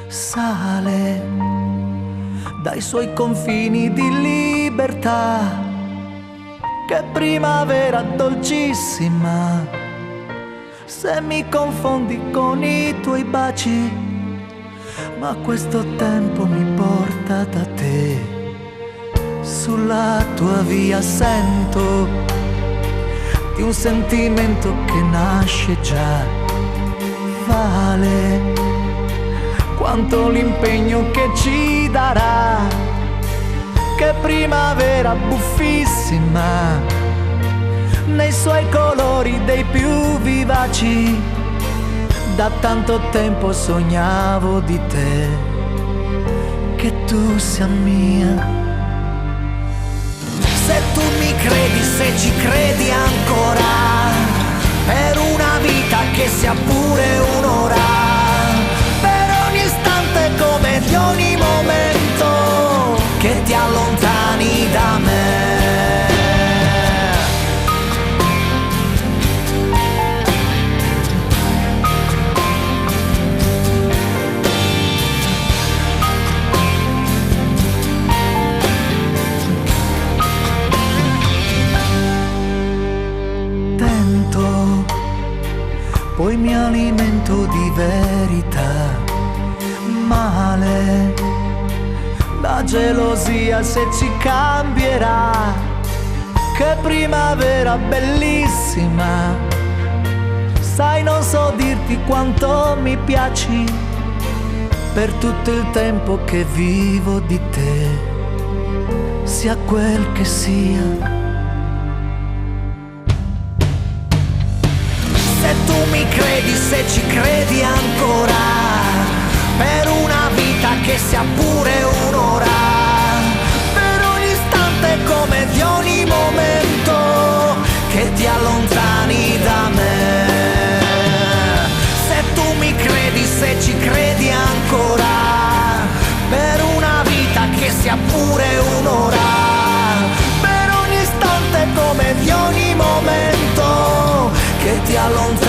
sale dai suoi confini di libertà. Che primavera dolcissima, se mi confondi con i tuoi baci, ma questo tempo mi porta da te. Sulla tua via sento di un sentimento che nasce già. Vale quanto l'impegno che ci darà. Che primavera buffissima, nei suoi colori dei più vivaci. Da tanto tempo sognavo di te, che tu sia mia. Se tu mi credi, se ci credi ancora, per una vita che sia pure un'ora, per ogni istante come di ogni momento che ti allontani da me. Tento, poi mi alimento di verità. Male, la gelosia se ci cambierà. Che primavera bellissima, sai non so dirti quanto mi piaci, per tutto il tempo che vivo di te, sia quel che sia. Se tu mi credi, se ci credi ancora, per una vita che sia pure un'ora, per ogni istante come di ogni momento che ti allontani da me. Se tu mi credi, se ci credi ancora, per una vita che sia pure un'ora, per ogni istante come di ogni momento che ti allontani.